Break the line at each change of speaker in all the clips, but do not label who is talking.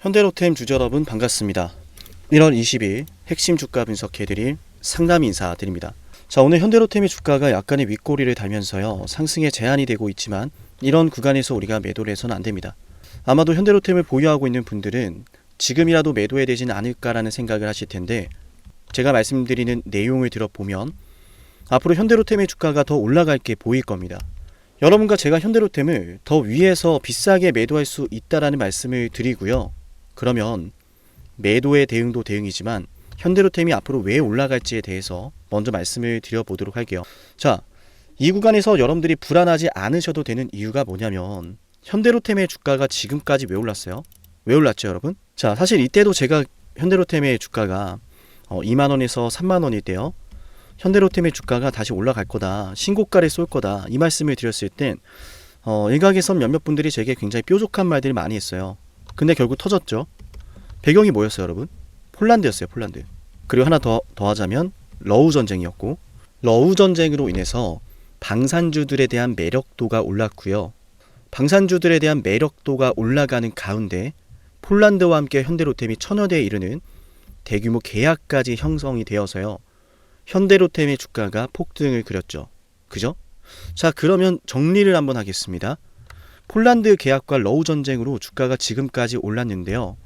현대로템 주주 여러분 반갑습니다. 1월 20일 핵심 주가 분석해드릴 상담 인사드립니다. 자, 오늘 현대로템의 주가가 약간의 윗꼬리를 달면서요 상승에 제한이 되고 있지만 이런 구간에서 우리가 매도를 해서는 안됩니다. 아마도 현대로템을 보유하고 있는 분들은 지금이라도 매도해야 되지는 않을까라는 생각을 하실 텐데, 제가 말씀드리는 내용을 들어보면 앞으로 현대로템의 주가가 더 올라갈 게 보일 겁니다. 여러분과 제가 현대로템을 더 위에서 비싸게 매도할 수 있다라는 말씀을 드리고요. 그러면 매도의 대응도 대응이지만 현대로템이 앞으로 왜 올라갈지에 대해서 먼저 말씀을 드려보도록 할게요. 자, 이 구간에서 여러분들이 불안하지 않으셔도 되는 이유가 뭐냐면, 현대로템의 주가가 지금까지 왜 올랐어요? 왜 올랐죠, 여러분? 자, 사실 이때도 제가 현대로템의 주가가 2만원에서 3만원일 때요, 현대로템의 주가가 다시 올라갈 거다, 신고가를 쏠 거다, 이 말씀을 드렸을 땐 일각에서 몇몇 분들이 제게 굉장히 뾰족한 말들을 많이 했어요. 근데 결국 터졌죠. 배경이 뭐였어요, 여러분? 폴란드였어요, 폴란드. 그리고 하나 더하자면 러우 전쟁이었고, 러우 전쟁으로 인해서 방산주들에 대한 매력도가 올랐고요. 방산주들에 대한 매력도가 올라가는 가운데 폴란드와 함께 현대로템이 1000여 대에 이르는 대규모 계약까지 형성이 되어서요, 현대로템의 주가가 폭등을 그렸죠. 그죠? 자, 그러면 정리를 한번 하겠습니다. 폴란드 계약과 러우 전쟁으로 주가가 지금까지 올랐는데요.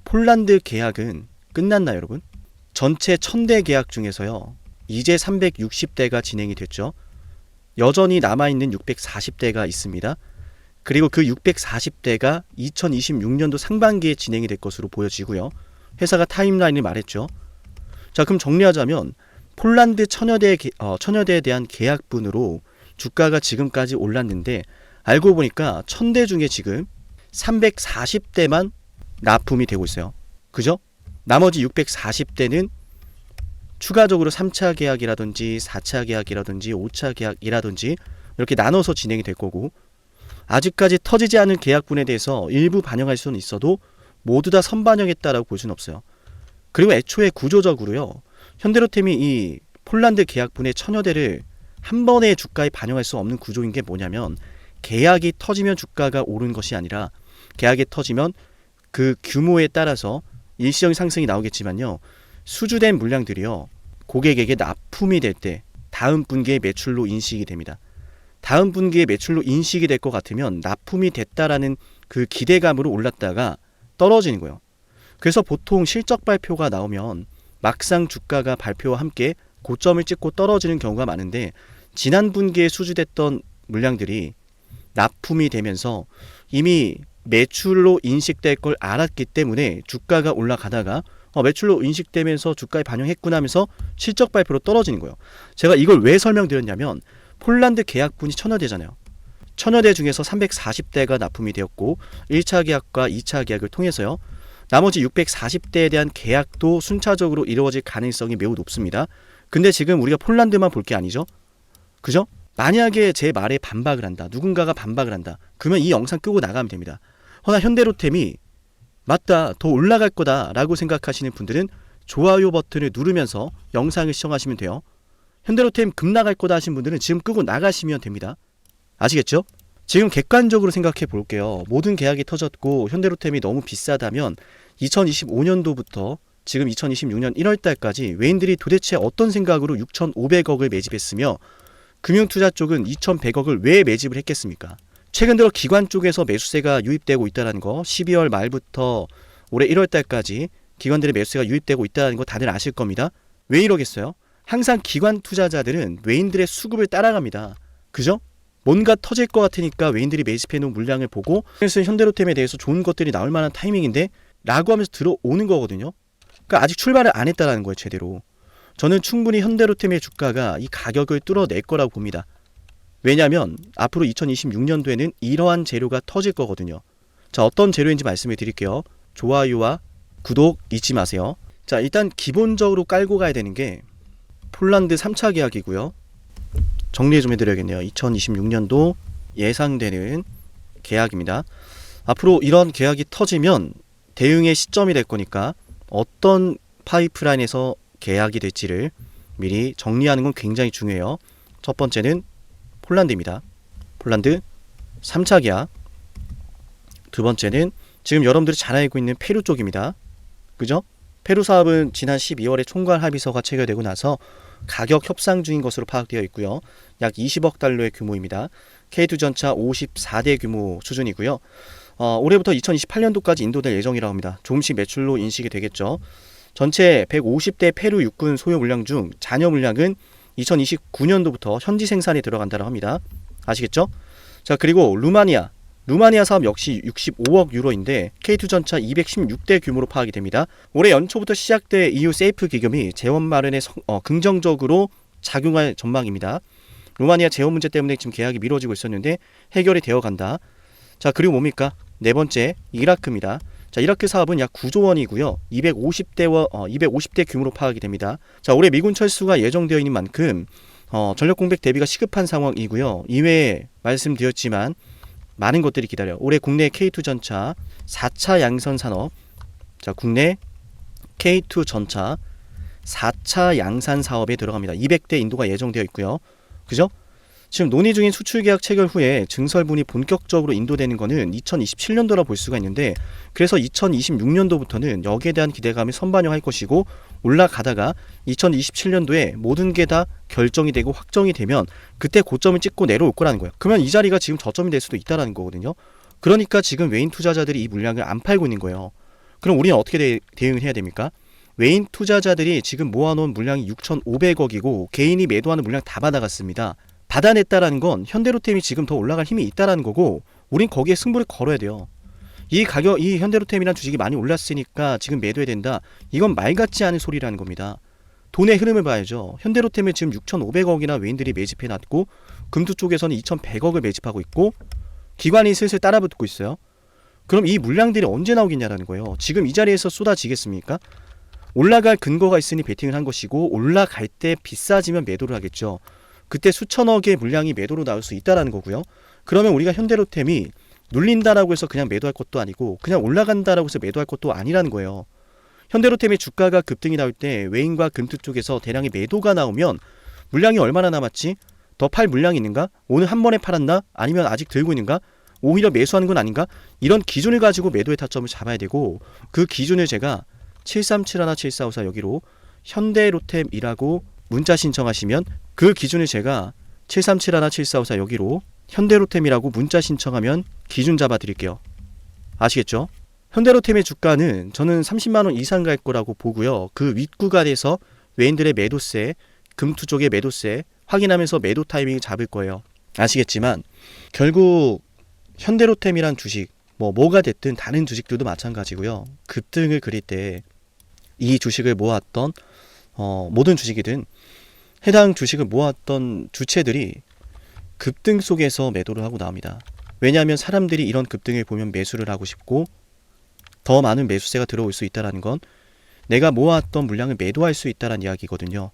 폴란드 계약은 끝났나요, 여러분? 전체 1000대 계약 중에서요, 이제 360대가 진행이 됐죠. 여전히 남아있는 640대가 있습니다. 그리고 그 640대가 2026년도 상반기에 진행이 될 것으로 보여지고요. 회사가 타임라인을 말했죠. 자, 그럼 정리하자면 폴란드 1000여 대에 대한 계약분으로 주가가 지금까지 올랐는데, 알고 보니까 1000대 중에 지금 340대만 납품이 되고 있어요. 그죠? 나머지 640대는 추가적으로 3차 계약이라든지 4차 계약이라든지 5차 계약이라든지 이렇게 나눠서 진행이 될 거고, 아직까지 터지지 않은 계약분에 대해서 일부 반영할 수는 있어도 모두 다 선반영했다라고 볼 수는 없어요. 그리고 애초에 구조적으로요, 현대로템이 이 폴란드 계약분의 1000여 대를 한 번에 주가에 반영할 수 없는 구조인 게 뭐냐면, 계약이 터지면 주가가 오른 것이 아니라 계약이 터지면 그 규모에 따라서 일시적인 상승이 나오겠지만요, 수주된 물량들이요, 고객에게 납품이 될 때 다음 분기의 매출로 인식이 됩니다. 다음 분기의 매출로 인식이 될 것 같으면 납품이 됐다라는 그 기대감으로 올랐다가 떨어지는 거예요. 그래서 보통 실적 발표가 나오면 막상 주가가 발표와 함께 고점을 찍고 떨어지는 경우가 많은데, 지난 분기에 수주됐던 물량들이 납품이 되면서 이미 매출로 인식될 걸 알았기 때문에 주가가 올라가다가 매출로 인식되면서 주가에 반영했구나 하면서 실적 발표로 떨어지는 거예요. 제가 이걸 왜 설명드렸냐면, 폴란드 계약분이 1000여 대잖아요. 1000여 대 중에서 340대가 납품이 되었고 1차 계약과 2차 계약을 통해서요, 나머지 640대에 대한 계약도 순차적으로 이루어질 가능성이 매우 높습니다. 근데 지금 우리가 폴란드만 볼 게 아니죠. 그죠? 만약에 제 말에 반박을 한다, 누군가가 반박을 한다, 그러면 이 영상 끄고 나가면 됩니다. 허나 현대로템이 맞다, 더 올라갈 거다 라고 생각하시는 분들은 좋아요 버튼을 누르면서 영상을 시청하시면 돼요. 현대로템 급락할 거다 하신 분들은 지금 끄고 나가시면 됩니다. 아시겠죠? 지금 객관적으로 생각해 볼게요. 모든 계약이 터졌고 현대로템이 너무 비싸다면 2025년도부터 지금 2026년 1월달까지 외인들이 도대체 어떤 생각으로 6,500억을 매집했으며 금융투자 쪽은 2,100억을 왜 매집을 했겠습니까? 최근 들어 기관 쪽에서 매수세가 유입되고 있다는 거, 12월 말부터 올해 1월달까지 기관들의 매수세가 유입되고 있다는 거 다들 아실 겁니다. 왜 이러겠어요? 항상 기관 투자자들은 외인들의 수급을 따라갑니다. 그죠? 뭔가 터질 것 같으니까 외인들이 매집해놓은 물량을 보고, 그래서 현대로템에 대해서 좋은 것들이 나올 만한 타이밍인데 라고 하면서 들어오는 거거든요. 그러니까 아직 출발을 안 했다는 거예요, 제대로. 저는 충분히 현대로템의 주가가 이 가격을 뚫어낼 거라고 봅니다. 왜냐하면 앞으로 2026년도에는 이러한 재료가 터질 거거든요. 자, 어떤 재료인지 말씀을 드릴게요. 좋아요와 구독 잊지 마세요. 자, 일단 기본적으로 깔고 가야 되는 게 폴란드 3차 계약이고요. 정리 좀 해드려야겠네요. 2026년도 예상되는 계약입니다. 앞으로 이런 계약이 터지면 대응의 시점이 될 거니까 어떤 파이프라인에서 계약이 될지를 미리 정리하는 건 굉장히 중요해요. 첫 번째는 폴란드입니다. 폴란드 3차 계약. 두 번째는 지금 여러분들이 잘 알고 있는 페루 쪽입니다. 그죠? 페루 사업은 지난 12월에 총괄 합의서가 체결되고 나서 가격 협상 중인 것으로 파악되어 있고요. 약 20억 달러의 규모입니다. K2 전차 54대 규모 수준이고요. 올해부터 2028년도까지 인도될 예정이라고 합니다. 조금씩 매출로 인식이 되겠죠. 전체 150대 페루 육군 소요 물량 중 잔여 물량은 2029년도부터 현지 생산에 들어간다고 합니다. 아시겠죠? 자, 그리고 루마니아 사업 역시 65억 유로인데 K2 전차 216대 규모로 파악이 됩니다. 올해 연초부터 시작된 EU 세이프 기금이 재원 마련에 긍정적으로 작용할 전망입니다. 루마니아 재원 문제 때문에 지금 계약이 미뤄지고 있었는데 해결이 되어 간다. 자, 그리고 뭡니까? 네 번째, 이라크입니다. 자, 이라크 사업은 약 9조 원이고요. 250대 규모로 파악이 됩니다. 자, 올해 미군 철수가 예정되어 있는 만큼 전력 공백 대비가 시급한 상황이고요. 이외에 말씀드렸지만 많은 것들이 기다려. 올해 국내 K2 전차 4차 양선 산업, 자, 국내 K2 전차 4차 양산 사업에 들어갑니다. 200대 인도가 예정되어 있고요. 그죠? 지금 논의 중인 수출 계약 체결 후에 증설분이 본격적으로 인도되는 것은 2027년도라 볼 수가 있는데, 그래서 2026년도부터는 여기에 대한 기대감을 선반영할 것이고, 올라가다가 2027년도에 모든 게 다 결정이 되고 확정이 되면 그때 고점을 찍고 내려올 거라는 거예요. 그러면 이 자리가 지금 저점이 될 수도 있다는 거거든요. 그러니까 지금 외인 투자자들이 이 물량을 안 팔고 있는 거예요. 그럼 우리는 어떻게 대응을 해야 됩니까? 외인 투자자들이 지금 모아놓은 물량이 6,500억이고 개인이 매도하는 물량 다 받아갔습니다. 받아냈다라는 건 현대로템이 지금 더 올라갈 힘이 있다라는 거고, 우린 거기에 승부를 걸어야 돼요. 이 현대로템이란 주식이 많이 올랐으니까 지금 매도해야 된다. 이건 말 같지 않은 소리라는 겁니다. 돈의 흐름을 봐야죠. 현대로템을 지금 6,500억이나 외인들이 매집해놨고, 금투 쪽에서는 2,100억을 매집하고 있고, 기관이 슬슬 따라붙고 있어요. 그럼 이 물량들이 언제 나오겠냐라는 거예요. 지금 이 자리에서 쏟아지겠습니까? 올라갈 근거가 있으니 베팅을 한 것이고, 올라갈 때 비싸지면 매도를 하겠죠. 그때 수천억의 물량이 매도로 나올 수 있다라는 거고요. 그러면 우리가 현대로템이 눌린다라고 해서 그냥 매도할 것도 아니고, 그냥 올라간다라고 해서 매도할 것도 아니라는 거예요. 현대로템의 주가가 급등이 나올 때 외인과 금투 쪽에서 대량의 매도가 나오면 물량이 얼마나 남았지? 더 팔 물량이 있는가? 오늘 한 번에 팔았나? 아니면 아직 들고 있는가? 오히려 매수하는 건 아닌가? 이런 기준을 가지고 매도의 타점을 잡아야 되고, 그 기준을 제가 73717454 여기로 현대로템이라고 문자 신청하시면, 그 기준을 제가 73717454 여기로 현대로템이라고 문자 신청하면 기준 잡아 드릴게요. 아시겠죠? 현대로템의 주가는 저는 30만원 이상 갈 거라고 보고요. 그 윗구간에서 외인들의 매도세, 금투 쪽의 매도세 확인하면서 매도 타이밍을 잡을 거예요. 아시겠지만 결국 현대로템이란 주식, 뭐가 됐든 다른 주식들도 마찬가지고요. 급등을 그릴 때 이 주식을 모았던 모든 주식이든 해당 주식을 모았던 주체들이 급등 속에서 매도를 하고 나옵니다. 왜냐하면 사람들이 이런 급등을 보면 매수를 하고 싶고, 더 많은 매수세가 들어올 수 있다는 건 내가 모았던 물량을 매도할 수 있다는 이야기거든요.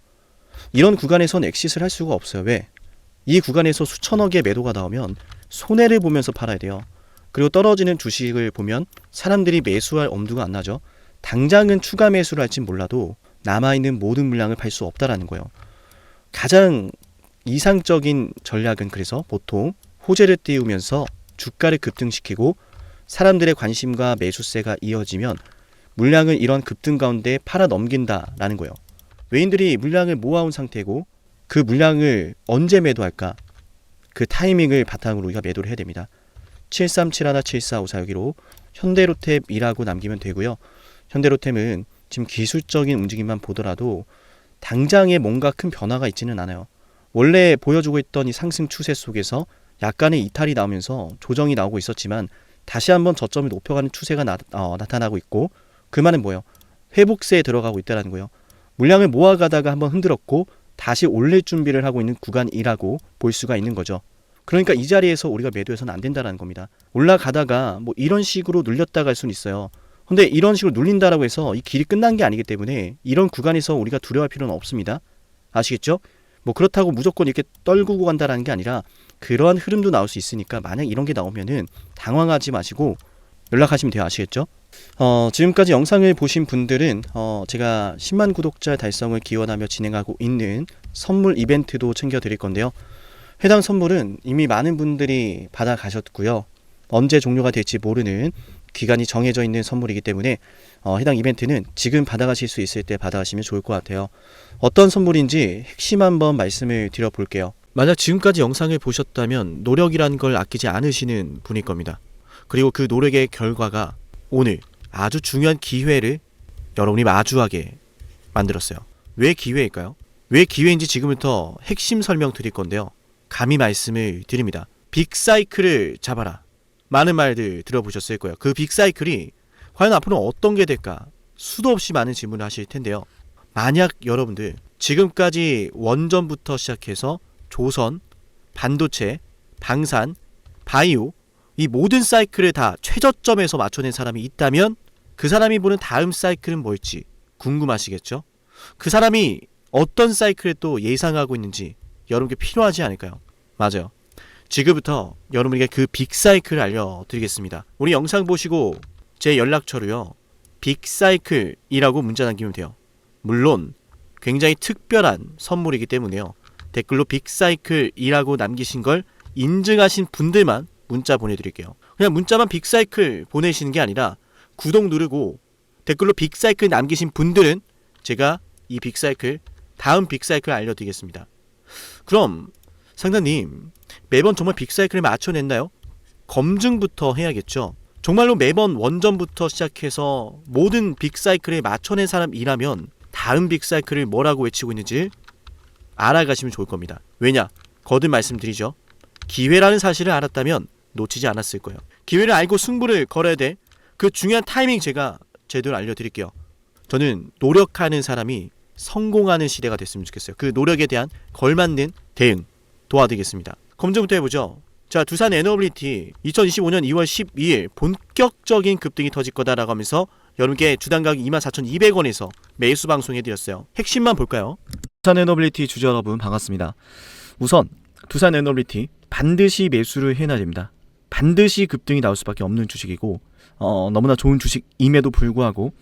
이런 구간에선 엑싯을 할 수가 없어요. 왜? 이 구간에서 수천억의 매도가 나오면 손해를 보면서 팔아야 돼요. 그리고 떨어지는 주식을 보면 사람들이 매수할 엄두가 안 나죠. 당장은 추가 매수를 할진 몰라도 남아있는 모든 물량을 팔 수 없다라는 거예요. 가장 이상적인 전략은 그래서 보통 호재를 띄우면서 주가를 급등시키고, 사람들의 관심과 매수세가 이어지면 물량을 이런 급등 가운데 팔아 넘긴다라는 거예요. 외인들이 물량을 모아온 상태고, 그 물량을 언제 매도할까? 그 타이밍을 바탕으로 우리가 매도를 해야 됩니다. 73717454 여기로 현대로템이라고 남기면 되고요. 현대로템은 지금 기술적인 움직임만 보더라도 당장에 뭔가 큰 변화가 있지는 않아요. 원래 보여주고 있던 이 상승 추세 속에서 약간의 이탈이 나오면서 조정이 나오고 있었지만 다시 한번 저점을 높여가는 추세가 나타나고 있고, 그 말은 뭐예요? 회복세에 들어가고 있다는 거예요. 물량을 모아가다가 한번 흔들었고 다시 올릴 준비를 하고 있는 구간이라고 볼 수가 있는 거죠. 그러니까 이 자리에서 우리가 매도해서는 안 된다는 겁니다. 올라가다가 이런 식으로 눌렸다 갈 수는 있어요. 근데 이런 식으로 눌린다라고 해서 이 길이 끝난 게 아니기 때문에 이런 구간에서 우리가 두려워할 필요는 없습니다. 아시겠죠? 그렇다고 무조건 이렇게 떨구고 간다라는 게 아니라 그러한 흐름도 나올 수 있으니까, 만약 이런 게 나오면은 당황하지 마시고 연락하시면 돼요. 아시겠죠? 지금까지 영상을 보신 분들은 제가 10만 구독자 달성을 기원하며 진행하고 있는 선물 이벤트도 챙겨드릴 건데요. 해당 선물은 이미 많은 분들이 받아가셨고요. 언제 종료가 될지 모르는 기간이 정해져 있는 선물이기 때문에 해당 이벤트는 지금 받아가실 수 있을 때 받아가시면 좋을 것 같아요. 어떤 선물인지 핵심 한번 말씀을 드려볼게요. 만약 지금까지 영상을 보셨다면 노력이라는 걸 아끼지 않으시는 분일 겁니다. 그리고 그 노력의 결과가 오늘 아주 중요한 기회를 여러분이 마주하게 만들었어요. 왜 기회일까요? 왜 기회인지 지금부터 핵심 설명 드릴 건데요. 감히 말씀을 드립니다. 빅사이클을 잡아라. 많은 말들 들어보셨을 거예요. 그 빅사이클이 과연 앞으로 어떤 게 될까? 수도 없이 많은 질문을 하실 텐데요. 만약 여러분들 지금까지 원전부터 시작해서 조선, 반도체, 방산, 바이오 이 모든 사이클을 다 최저점에서 맞춰낸 사람이 있다면 그 사람이 보는 다음 사이클은 뭘지 궁금하시겠죠? 그 사람이 어떤 사이클을 또 예상하고 있는지 여러분께 필요하지 않을까요? 맞아요. 지금부터 여러분에게 그 빅사이클을 알려드리겠습니다. 우리 영상 보시고 제 연락처로요. 빅사이클이라고 문자 남기면 돼요. 물론 굉장히 특별한 선물이기 때문에요. 댓글로 빅사이클이라고 남기신 걸 인증하신 분들만 문자 보내드릴게요. 그냥 문자만 빅사이클 보내시는 게 아니라 구독 누르고 댓글로 빅사이클 남기신 분들은 제가 이 빅사이클 다음 빅사이클 알려드리겠습니다. 그럼 상담님 매번 정말 빅사이클을 맞춰냈나요? 검증부터 해야겠죠. 정말로 매번 원전부터 시작해서 모든 빅사이클에 맞춰낸 사람이라면 다음 빅사이클을 뭐라고 외치고 있는지 알아가시면 좋을 겁니다. 왜냐? 거듭 말씀드리죠. 기회라는 사실을 알았다면 놓치지 않았을 거예요. 기회를 알고 승부를 걸어야 돼. 그 중요한 타이밍 제가 제대로 알려드릴게요. 저는 노력하는 사람이 성공하는 시대가 됐으면 좋겠어요. 그 노력에 대한 걸맞는 대응 도와드리겠습니다. 검증부터 해보죠. 자, 두산 에너빌리티 2025년 2월 12일 본격적인 급등이 터질 거다라고 하면서 여러분께 주당 가격 24,200원에서 매수 방송해드렸어요. 핵심만 볼까요?
두산 에너빌리티 주주 여러분 반갑습니다. 우선 두산 에너빌리티 반드시 매수를 해놔야 됩니다. 반드시 급등이 나올 수밖에 없는 주식이고 너무나 좋은 주식임에도 불구하고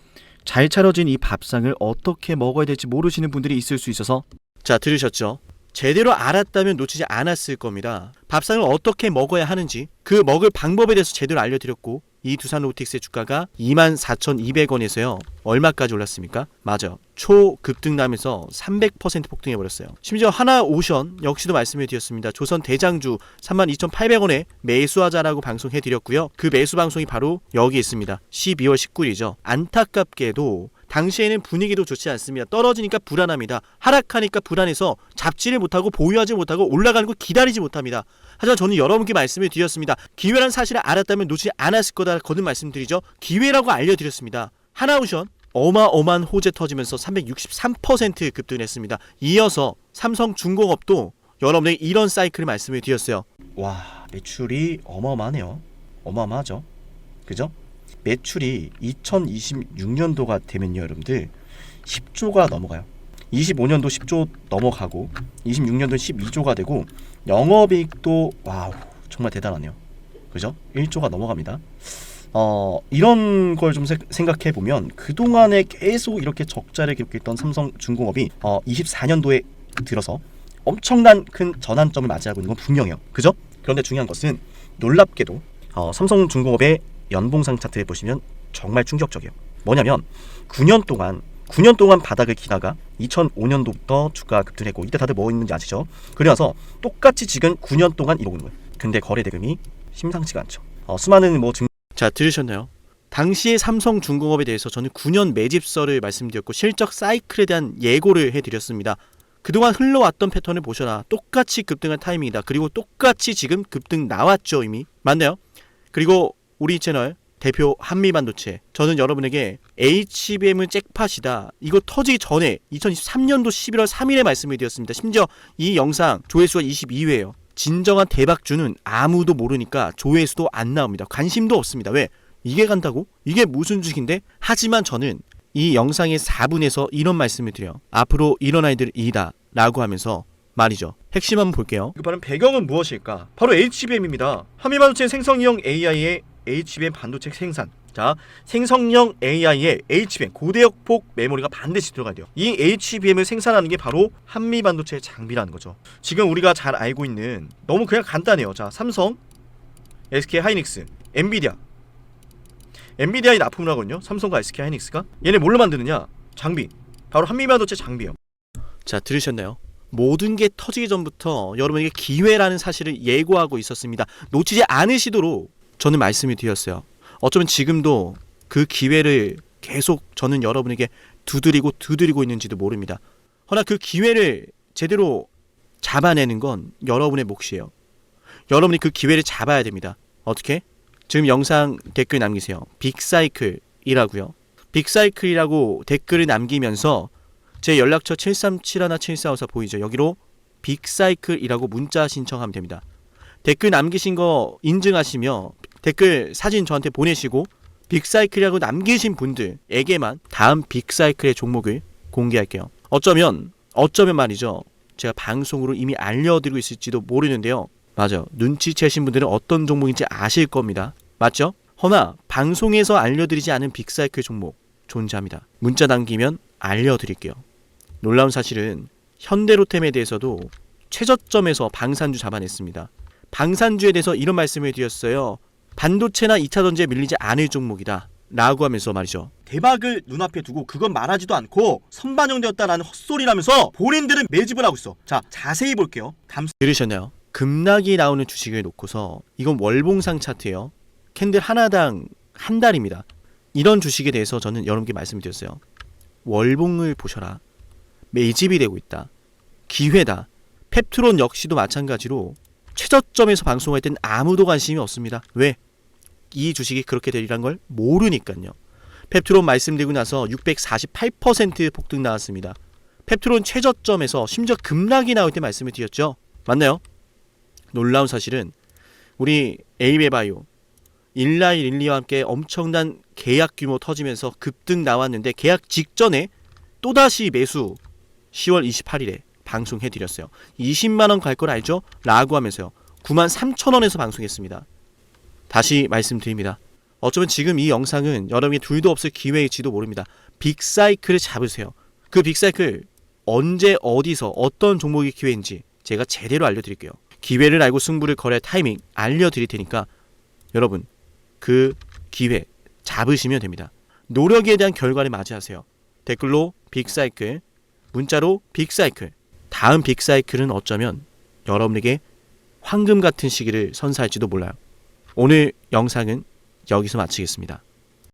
잘 차려진 이 밥상을 어떻게 먹어야 될지 모르시는 분들이 있을 수 있어서
자, 들으셨죠? 제대로 알았다면 놓치지 않았을 겁니다. 밥상을 어떻게 먹어야 하는지 그 먹을 방법에 대해서 제대로 알려드렸고 이 두산 로보틱스의 주가가 24,200원에서요. 얼마까지 올랐습니까? 맞아. 초급등 나면서 300% 폭등해버렸어요. 심지어 하나오션 역시도 말씀해 드렸습니다. 조선 대장주 32,800원에 매수하자라고 방송해드렸고요. 그 매수 방송이 바로 여기 있습니다. 12월 19일이죠. 안타깝게도 당시에는 분위기도 좋지 않습니다. 떨어지니까 불안합니다. 하락하니까 불안해서 잡지를 못하고 보유하지 못하고 올라가는 거 기다리지 못합니다. 하지만 저는 여러분께 말씀을 드렸습니다. 기회란 사실을 알았다면 놓치지 않았을 거다 거듭 말씀드리죠. 기회라고 알려드렸습니다. 하나오션 어마어마한 호재 터지면서 363% 급등했습니다. 이어서 삼성중공업도 여러분에게 이런 사이클을 말씀을 드렸어요.
와, 매출이 어마어마하네요. 어마어마하죠. 그죠? 매출이 2026년도가 되면요 여러분들 10조가 넘어가요. 25년도 10조 넘어가고 26년도 12조가 되고 영업이익도 와우 정말 대단하네요. 그죠? 1조가 넘어갑니다. 이런 걸 좀 생각해 보면 그동안에 계속 이렇게 적자를 기록했던 삼성중공업이 24년도에 들어서 엄청난 큰 전환점을 맞이하고 있는 건 분명해요. 그죠? 그런데 중요한 것은 놀랍게도 삼성중공업의 연봉상 차트에 보시면 정말 충격적이에요. 뭐냐면 9년 동안 바닥을 기다가 2005년도부터 주가가 급등했고 이때 다들 뭐 있는지 아시죠? 그래서 똑같이 지금 9년 동안 이러고 있는 거예요. 근데 거래 대금이 심상치가 않죠. 수많은
자, 들으셨나요? 당시의 삼성중공업에 대해서 저는 9년 매집설을 말씀드렸고 실적 사이클에 대한 예고를 해드렸습니다. 그동안 흘러왔던 패턴을 보셔라. 똑같이 급등한 타이밍이다. 그리고 똑같이 지금 급등 나왔죠 이미. 맞나요? 그리고 우리 채널 대표 한미반도체 저는 여러분에게 HBM은 잭팟이다. 이거 터지기 전에 2023년도 11월 3일에 말씀을 드렸습니다. 심지어 이 영상 조회수가 22회예요. 진정한 대박주는 아무도 모르니까 조회수도 안 나옵니다. 관심도 없습니다. 왜? 이게 간다고? 이게 무슨 주식인데? 하지만 저는 이 영상의 4분에서 이런 말씀을 드려요. 앞으로 이런 아이들 이다 라고 하면서 말이죠. 핵심 한번 볼게요.
급하는 배경은 무엇일까? 바로 HBM입니다. 한미반도체 생성형 AI의 HBM 반도체 생산. 자, 생성형 AI의 HBM 고대역폭 메모리가 반드시 들어가야 돼요. 이 HBM을 생산하는 게 바로 한미반도체 장비라는 거죠. 지금 우리가 잘 알고 있는 너무 그냥 간단해요. 자, 삼성, SK 하이닉스, 엔비디아 엔비디아이 납품을 하거든요. 삼성과 SK 하이닉스가. 얘네 뭘로 만드느냐? 장비. 바로 한미반도체 장비요.
자, 들으셨나요? 모든 게 터지기 전부터 여러분에게 기회라는 사실을 예고하고 있었습니다. 놓치지 않으시도록 저는 말씀을 드렸어요. 어쩌면 지금도 그 기회를 계속 저는 여러분에게 두드리고 있는지도 모릅니다. 허나 그 기회를 제대로 잡아내는 건 여러분의 몫이에요. 여러분이 그 기회를 잡아야 됩니다. 어떻게? 지금 영상 댓글 남기세요. 빅사이클이라고요. 빅사이클이라고 댓글을 남기면서 제 연락처 737-7454 보이죠? 여기로 빅사이클이라고 문자 신청하면 됩니다. 댓글 남기신 거 인증하시며 댓글 사진 저한테 보내시고 빅사이클이라고 남기신 분들에게만 다음 빅사이클의 종목을 공개할게요. 어쩌면 말이죠. 제가 방송으로 이미 알려드리고 있을지도 모르는데요. 맞아요. 눈치채신 분들은 어떤 종목인지 아실 겁니다. 맞죠? 허나 방송에서 알려드리지 않은 빅사이클 종목 존재합니다. 문자 남기면 알려드릴게요. 놀라운 사실은 현대로템에 대해서도 최저점에서 방산주 잡아냈습니다. 방산주에 대해서 이런 말씀을 드렸어요. 반도체나 2차전지에 밀리지 않을 종목이다 라고 하면서 말이죠.
대박을 눈앞에 두고 그건 말하지도 않고 선반영되었다라는 헛소리라면서 본인들은 매집을 하고 있어. 자, 자세히 볼게요.
들으셨나요? 급락이 나오는 주식을 놓고서 이건 월봉상 차트예요. 캔들 하나당 한 달입니다. 이런 주식에 대해서 저는 여러분께 말씀드렸어요. 월봉을 보셔라. 매집이 되고 있다. 기회다. 펩트론 역시도 마찬가지로 최저점에서 방송할 땐 아무도 관심이 없습니다. 왜? 이 주식이 그렇게 되리란 걸 모르니까요. 펩트론 말씀드리고 나서 648% 폭등 나왔습니다. 펩트론 최저점에서 심지어 급락이 나올 때 말씀을 드렸죠. 맞나요? 놀라운 사실은 우리 에이베바이오, 일라이 릴리와 함께 엄청난 계약 규모 터지면서 급등 나왔는데 계약 직전에 또다시 매수 10월 28일에 방송해드렸어요. 20만원 갈 걸 알죠? 라고 하면서요. 93,000원에서 방송했습니다. 다시 말씀드립니다. 어쩌면 지금 이 영상은 여러분이 둘도 없을 기회일지도 모릅니다. 빅사이클을 잡으세요. 그 빅사이클 언제 어디서 어떤 종목이 기회인지 제가 제대로 알려드릴게요. 기회를 알고 승부를 걸어야 타이밍 알려드릴 테니까 여러분 그 기회 잡으시면 됩니다. 노력에 대한 결과를 맞이하세요. 댓글로 빅사이클, 문자로 빅사이클. 다음 빅사이클은 어쩌면 여러분에게 황금 같은 시기를 선사할지도 몰라요. 오늘 영상은 여기서 마치겠습니다.